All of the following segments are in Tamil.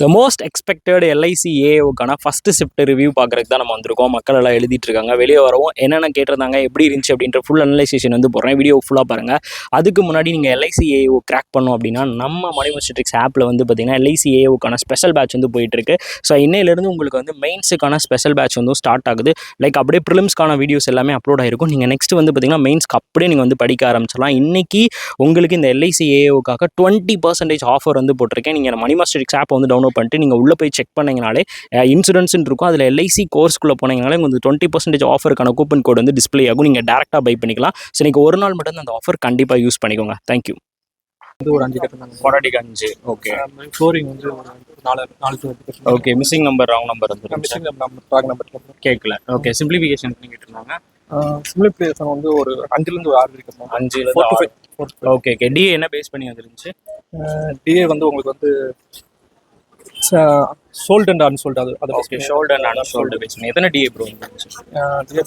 The most expected LIC ஏஓக்கான ஃபஸ்ட்டு ஷிஃப்ட் ரிவ்யூ பார்க்குறதுக்கு தான் நம்ம வந்திருக்கோம். மக்கள் எல்லாம் எழுதிட்டு இருக்காங்க. வெளியே வரவும் என்னென்ன கேட்டிருந்தாங்க, எப்படி இருந்துச்சு அப்படின்ற ஃபுல் அனலைசேஷன் வந்து போடுறேன். வீடியோ ஃபுல்லாக பாருங்கள். அதுக்கு முன்னாடி நீங்கள் LIC ஏஓ கிராக் பண்ணோம் அப்படின்னா நம்ம மணி மாஸ்டர் ஆப்பில் வந்து பார்த்தீங்கன்னா LIC ஏஓக்கான ஸ்பெஷல் பேட்ச் வந்து போயிட்டுருக்கு. ஸோ இன்னையிலேருந்து உங்களுக்கு வந்து மெயின்ஸுக்கான ஸ்பெஷல் பேட்ச் வந்து ஸ்டார்ட் ஆகுது. லைக் அப்படியே ப்ரிலிம்ஸ்க்கான வீடியோஸ் எல்லாமே அப்லோட் ஆகிருக்கும். நீங்கள் நெக்ஸ்ட் வந்து பார்த்தீங்கன்னா மெயின்ஸ்க்கு அப்படியே நீங்கள் வந்து படிக்க ஆரம்பிச்சிடலாம். இன்றைக்கி உங்களுக்கு இந்த LIC ஏஓக்காக 20% ஆஃபர் வந்து போட்டிருக்கேன். நீங்கள் மணி மாஸ்டர் ஆப்பை வந்து டவுன்லோட் பண்ணிட்டு நீங்கள் உள்ளே போய் செக் பண்ணிங்கனாலே இன்சூரன்ஸ்னு இருக்கும். அதில் LIC கோர்ஸ்க்குள்ளே போனீங்கனாலே உங்களுக்கு 20% ஆஃபருக்கான கூப்பன் கோட் வந்து டிஸ்பிளே ஆகும். நீங்கள் டேரெக்டாக பை பண்ணிக்கலாம். ஸோ நீங்கள் ஒரு நாள் மட்டும் அந்த ஆஃபர் கண்டிப்பாக யூஸ் பண்ணிக்கோங்க. தேங்க்யூ. வந்து ஒரு 5 கட்டுனாங்க. கொடாட்டிக்கு 5. ஓகே. ஃப்ளோரிங் வந்து ஒரு 4 okay. Missing number wrong number வந்து மிஸ்ஸிங் ராங் நம்பர் கேட்கல. ஓகே. சிம்பிளிஃபிகேஷன் பண்ணி கேட்டிருந்தாங்க. சிம்பிளிஃபிகேஷன் வந்து ஒரு 5லேருந்து ஒரு 6 வரைக்கும். 5 ஓகே. ஓகே. டிஏ என்ன பேஸ் பண்ணி வந்துருந்துச்சு? டிஏ வந்து உங்களுக்கு வந்து சோல்ட் அண்ட் அன்சோல்ட். அது okay. Sold and unsold base பண்ணி எத்தனை டிஏ ப்ரோ வந்துருந்துச்சு? டிஏ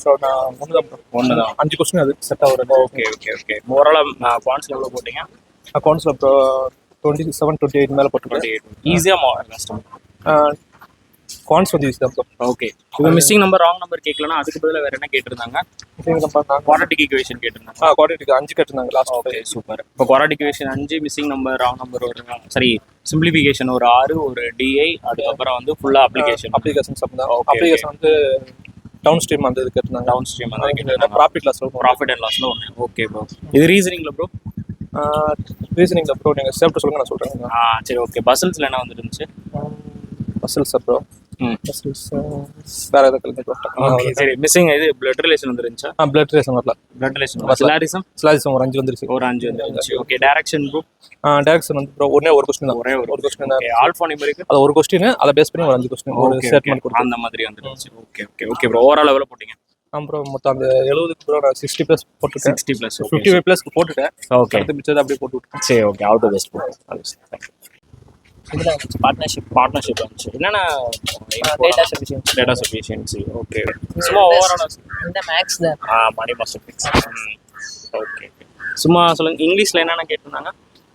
ஒன்று தான் 5 கொஸ்டின் அது செட் ஆகுது. ஓகே. ஓகே. ஓகே. ஓவராலாக பாயிண்ட்ஸில் எவ்வளோ போட்டிங்க? அக்கௌண்ட்ஸில் இப்போ 27, 28 மேலே போட்டு ஈஸியாக கஸ்டமர் குவான்ஸ் வந்து யூஸ் தான். ஓகே. இப்போ மிஸ்ஸிங் நம்பர் ராங் நம்பர் கேட்கலன்னா அதுக்கு பதிலாக வேறு என்ன கேட்டிருந்தாங்க? குவாட்ரேட்டிக் ஈக்குவேஷன் கேட்டிருந்தாங்க. குவாட்ரேட்டிக் 5 கேட்டிருந்தாங்க லாஸ்ட். ஓகே. சூப்பர். இப்போ quadratic equation 5, missing number wrong number ஒரு சரி சிம்பிளிஃபிகேஷன் ஒரு 6, ஒரு டிஐ, அதுக்கப்புறம் வந்து ஃபுல்லாக அப்ளிகேஷன்ஸ் தான். அப்ளிகேஷன் வந்து டவுன் ஸ்ட்ரீம் அந்த இது கேட்டிருந்தாங்க. டவுன் ஸ்ட்ரீம் அந்த கேட்டிருந்தாங்க. ப்ராஃபிட் அண்ட் லாஸில் ஒன்று. Okay bro. இது ரீசனிங்கில் ப்ரோ? ரீசனிங்கில் ப்ரோ நீங்கள் சேஃப்ட்டு சொல்லுங்கள், நான் சொல்கிறேன். சரி. ஓகே. பசில்ஸில் என்ன வந்துருந்துச்சு? பசில்ஸ் ப்ரோ பசில்ஸ் வேறு எதாவது ஓகே. சரி. மிஸ்ஸிங் இது பிளட் ரிலேஷன் வந்துருந்துச்சா? பிளட் ரிலேஷன் வரல. பிளட் ரிலேஷன் சிலாரிசம் ஒரு 5 வந்துருச்சு. ஒரு 5 வந்துருச்சு. ஓகே. Direction proof? டைரக்ஷன் வந்து ப்ரோ ஒரு கொஸ்டின் தான். ஒரு கொஸ்டின் தான். ஆல்ஃபா நியூமரிக் அது ஒரு கொஸ்டின், அதை பேஸ் பண்ணி ஒரு 5 கொஸ்டின் ஒரு ஸ்டேட்மெண்ட் கொடுத்து அந்த மாதிரி வந்துருச்சு. Okay. Okay. Okay bro. Overall எவ்வளோ போட்டிங்க? அப்புறம் மொத்தம் அந்த 70க்கு ப்ரோ நான் 60+ போட்டுருக்கேன். 60+. 55+ போட்டுட்டேன். ஓகே. அடுத்து மிச்சத்தை அப்படியே போட்டு விட்டேன். சரி. Okay. All the best bro. இதில் பார்ட்னர்ஷிப் வந்துச்சு. என்னென்ன டேட்டா சஃபிஷியன்சி. ஓகே. சும்மா ஓவரால் இந்த மேக்ஸ் தான். மணி மாஸ்டர் ஃபிக்ஸ். ஓகே. சும்மா சொல்லுங்கள். இங்கிலீஷில் என்னென்ன கேட்டிருந்தாங்க?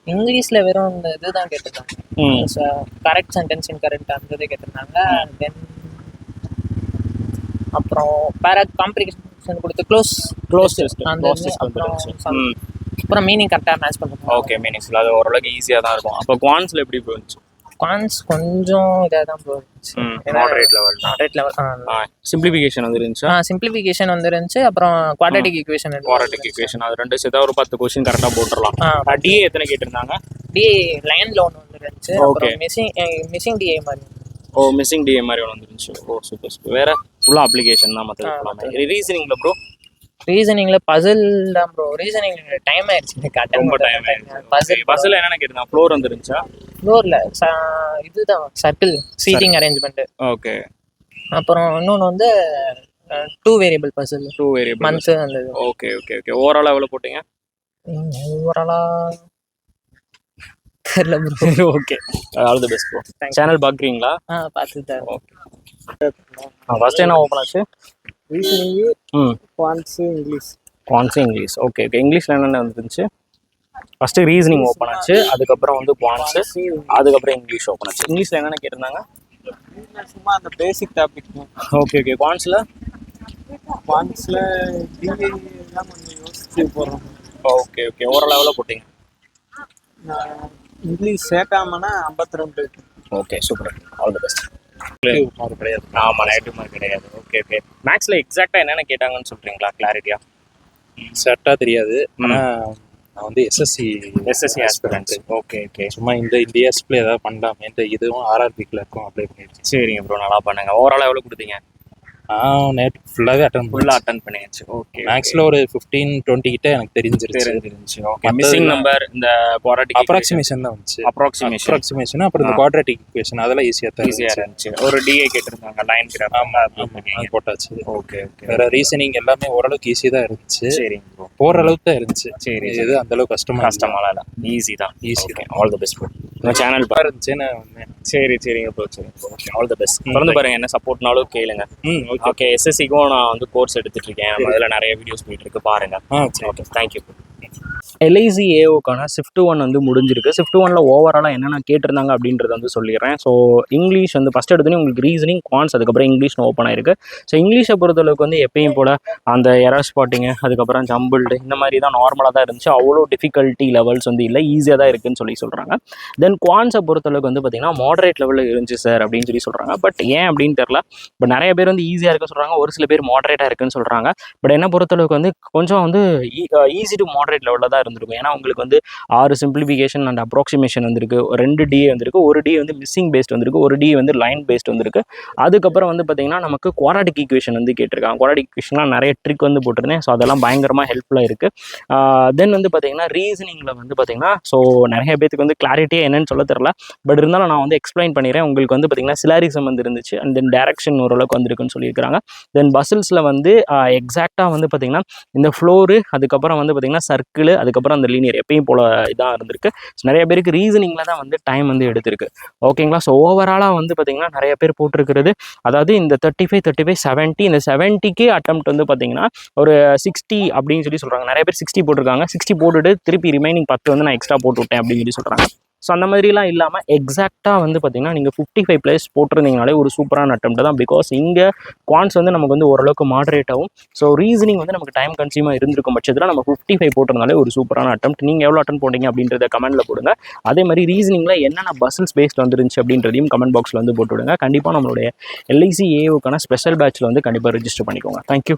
இங்கிலீஷில் வெறும் இந்த இதுதான் கேட்டிருந்தாங்க. கரெக்ட் சென்டென்ஸ் இன்கரெக்ட் அந்த இது கேட்டிருந்தாங்க. தென் அப்புறம் காம்ப்ளிகேஷன் கொடுத்து க்ளோஸ் அந்த அப்புறம் மீனிங் கரெக்டாக மேட்ச் பண்ணுறோம். ஓகே. மீனிங்ஸில் அது ஓரளவுக்கு ஈஸியாக தான் இருக்கும். அப்போ குவான்ஸில் எப்படி போச்சு? குவான்ஸ் கொஞ்சம் இதாக தான் போச்சு. Moderate level. சிம்பிளிஃபிகேஷன் வந்துருந்துச்சு. சிம்பிளிஃபிகேஷன் வந்துருந்துச்சு. அப்புறம் குவாட்ரேட்டிக் ஈக்குவேஷன் அது 2 சேர்த்தா ஒரு 10 கொஸ்டின் கரெக்டாக போட்டுடலாம். டிஏ எத்தனை கேட்டிருந்தாங்க? டிஏ லைனில் ஒன்று வந்துருந்துச்சு. ஓகே. மிஸ்ஸிங் டிஏ மாதிரி. மிஸ்ஸிங் டிஏ மாதிரி ஒன்று வந்துருந்துச்சு. சூப்பர். வேறு ஃபுல்லாக அப்ளிகேஷன் தான் மற்ற. ரீசனிங்கில் ப்ரோ? ரீசனிங்ல பசில் தான் ப்ரோ. ரீசனிங் டைம் ஆயிடுச்சு. ரொம்ப டைம் ஆயிடுச்சு. பசில் என்னென்ன கேட்டிருந்தா? ஃப்ளோர் வந்துருந்துச்சா? ஃப்ளோர்ல இதுதான் சர்க்கிள் சீட்டிங் அரேஞ்ச்மெண்ட். ஓகே. அப்புறம் இன்னொன்று வந்து 2 வேரியபிள் பசில். 2 வேரியபிள் மந்த் அந்த. ஓகே. ஓகே. ஓகே. ஓவரால் எவ்வளோ போட்டீங்க? ஓவராலா தெரியல bro. Okay. All the best bro. Channel பார்க்குறீங்களா? பார்த்துட்டேன். ஓகே. ஃபர்ஸ்ட் என்ன ஓப்பன் ஆச்சு? Reasoning, quants, English. Okay. Okay. இங்கிலீஷில் என்னென்ன வந்துருந்துச்சு? ஃபஸ்ட்டு ரீசனிங் ஓப்பன் ஆச்சு, அதுக்கப்புறம் வந்து குவான்ஸு, அதுக்கப்புறம் இங்கிலீஷ் ஓப்பன் ஆச்சு. இங்கிலீஷில் என்னென்ன கேட்டிருந்தாங்க? சும்மா அந்த பேசிக் டாபிக். ஓகே. ஓகே. குவான்ஸில் டிஏ தான் கொஞ்சம் யோசிச்சு போடுறோம். ஓகே. ஓகே. ஓவரால் எவ்வளோ போட்டிங்க? இங்கிலீஷ் சேர்க்காமனா 52. Okay. Super. All the best. Mark கிடையாது. ஆமாம், நெகட்டிவ் மார்க் கிடையாது. ஓகே. ஓகே. மேக்ஸில் எக்ஸாக்டாக என்னென்ன கேட்டாங்கன்னு சொல்கிறீங்களா கிளாரிட்டியாக? செட்டாக தெரியாது. ஆனால் நான் வந்து எஸ்எஸ்சி ஆஸ்பிரண்ட். ஓகே. ஓகே. சும்மா இந்த இயர்ஸ்க்குள்ள ஏதாவது பண்ணலாமே. இந்த இதுவும் ஆர்ஆர்பிக்கில் இருக்கும், அப்ளை பண்ணிடுச்சு. சரிங்க ப்ரோ. நல்லா பண்ணுங்க. ஓவராலாக எவ்வளோ கொடுத்தீங்க? நேற்று ஃபுல்லாகவே அட்டன் பண்ணியாச்சு. ஓகே. மேக்ஸில் ஒரு 15-20 கிட்ட எனக்கு தெரிஞ்சிருச்சு. ஓகே. மிஸ்ஸிங் நம்பர், இந்த குவாட்ரேட்டிக் அப்ராக்சிமேஷன் தான் வந்துச்சு. அப்ராக்சிமேஷன் அப்புறம் இந்த குவாட்ரேட்டிக் ஈக்குவேஷன் அதெல்லாம் ஈஸியாக இருந்துச்சு. ஒரு டிஏ கேட்டிருந்தாங்க, லைன் கிராஃப். ஆமாம், போட்டாச்சு. ஓகே. ஓகே. வேற ரீசனிங் எல்லாமே ஓரளவுக்கு ஈஸி தான் இருந்துச்சு. சரிங்க ப்ரோ. போகிற அளவுக்கு தான் இருந்துச்சு. சரி. இது அந்த அளவுக்கு கஷ்டமாக இல்லை, ஈஸி தான். All the best bro. உங்கள் சேனல் இருந்துச்சுன்னு. சரிங்க bro. Okay. All the best. தொடர்ந்து பாருங்க, என்ன சப்போர்ட்னாலும் கேளுங்க. ஓகே. எஸ்எஸ்சிக்கும் நான் வந்து கோர்ஸ் எடுத்துட்டு இருக்கேன். அதில் நிறைய வீடியோஸ் போயிட்டு இருக்கு, பாருங்க. ஓகே. தேங்க்யூ. எல்ஐசி ஏஓக்கான ஷிஃப்ட் 1 வந்து முடிஞ்சிருக்கு. ஷிஃப்ட் 1ல் ஓவராலாக என்னென்ன கேட்டிருந்தாங்க அப்படின்றத வந்து சொல்லிடுறேன். ஸோ இங்கிலீஷ் வந்து ஃபஸ்ட் எடுத்தோன்னே உங்களுக்கு ரீசனிங், குவான்ஸ், அதுக்கப்புறம் இங்கிலீஷ்னு ஓப்பன் ஆயிருக்கு. ஸோ இங்கிலீஷை பொறுத்தளவுக்கு வந்து எப்பயும் போல் அந்த எரர் ஸ்பாட்டிங்கு, அதுக்கப்புறம் ஜம்பிள்டு, இந்த மாதிரி தான் நார்மலாக தான் இருந்துச்சு. அவ்வளோ டிஃபிகல்ட்டி லெவல்ஸ் வந்து இல்லை, ஈஸியாக தான் இருக்குன்னு சொல்கிறாங்க. தென் குவான்ஸை பொறுத்தளவுக்கு வந்து பார்த்திங்கன்னா மாடரேட் லெவலில் இருந்துச்சு சார் அப்படின்னு சொல்கிறாங்க. பட் ஏன் அப்படின்னு தெரில. பட் நிறைய பேர் வந்து ஈஸியாக இருக்குன்னு சொல்கிறாங்க, ஒரு சில பேர் மாடரேட்டாக இருக்குன்னு சொல்கிறாங்க. பட் என்ன பொறுத்தளவுக்கு வந்து கொஞ்சம் வந்து ஈஸி டு மாடரேட் லெவலில் தான் இருந்திருக்கும். ஏன்னா உங்களுக்கு வந்து 6 சிம்பிளிஃபிகேஷன் அண்ட் அப்ராக்சிமேஷன் வந்திருக்கு, 2 டி வந்திருக்கு, ஒரு டி வந்து மிஸ்ஸிங் பேஸ்ட் வந்திருக்கு, ஒரு டி வந்து லைன் பேஸ்ட் வந்திருக்கு. அதுக்கப்புறம் வந்து பார்த்திங்கன்னா நமக்கு குவாட்ராட்டிக் ஈக்குவேஷன் வந்து கேட்டிருக்காங்க. குவாட்ராட்டிக் ஈக்குவேஷன்லாம் நிறைய ட்ரிக் வந்து போட்டிருந்தேன். ஸோ அதெல்லாம் பயங்கரமாக ஹெல்ப்ஃபுல்லாக இருக்குது. தென் வந்து பார்த்திங்கன்னா ரீசனிங்கில் வந்து பார்த்திங்கன்னா ஸோ நிறைய பேருக்கு வந்து கிளாரிட்டியாக என்னன்னு சொல்ல தெரில. பட் இருந்தாலும் நான் வந்து எக்ஸ்பிளைன் பண்ணிடுறேன். உங்களுக்கு வந்து பார்த்திங்கன்னா சிலாரிசம் வந்து இருந்துச்சு, அண்ட் தென் டேரக்ஷன் ஓரளவுக்கு வந்திருக்குன்னு சொல்லியிருக்காங்க. தென் பசில்ஸில் வந்து எக்ஸாக்டாக வந்து பார்த்திங்கன்னா இந்த ஃப்ளோரு, அதுக்கப்புறம் வந்து பார்த்திங்கன்னா சர்க்கிள், அதுக்கப்புறம் அந்த லீனியர் எப்பயும் போல் இதாக இருந்திருக்கு. ஸோ நிறைய பேருக்கு ரீசனிங்கில் தான் வந்து டைம் வந்து எடுத்திருக்கு. ஓகேங்களா. ஸோ ஓவராலாக வந்து பார்த்திங்கன்னா நிறைய பேர் போட்டிருக்கிறது, அதாவது இந்த 35, 35, 70, இந்த 70க்கு அட்டெம்ப்ட் வந்து பார்த்திங்கன்னா ஒரு 60 அப்படின்னு சொல்கிறாங்க. நிறைய பேர் 60 போட்டிருக்காங்க. 60 போட்டுட்டு திருப்பி ரிமைனிங் 10 வந்து நான் எக்ஸ்ட்ரா போட்டு விட்டேன் அப்படின்னு சொல்கிறாங்க. ஸோ அந்த மாதிரிலாம் இல்லாமல் எக்ஸாக்டாக வந்து பார்த்திங்கன்னா நீங்கள் 55 ப்ளஸ் போட்டிருந்தீங்கனாலே ஒரு சூப்பரான அட்டெம்ப்ட் தான். பிகாஸ் இங்கே குவான்ஸ் வந்து நமக்கு வந்து ஓரளவுக்கு மாடரேட்டாகவும், ஸோ ரீசனிங் வந்து நமக்கு டைம் கன்சியூமாக இருந்திருக்கும் பட்சத்தில் நம்ம 55 போட்டிருந்தாலே ஒரு சூப்பரான அட்டெம்ப்ட். நீங்கள் எவ்வளோ அட்டன் போட்டீங்க அப்படின்றத கமெண்ட்டில் போடுங்க. அதே மாதிரி ரீசனிங்கில் என்னென்ன பசில்ஸ் பேஸ்ட் வந்துருந்துச்சு அப்படின்றதையும் கமெண்ட் பாக்ஸில் வந்து போட்டு விடுங்க. கண்டிப்பாக நம்மளுடைய எல்ஐசி ஏஓக்கான ஸ்பெஷல் பேட்சில் வந்து கண்டிப்பாக ரிஜிஸ்டர் பண்ணிக்கோங்க. தேங்க்யூ.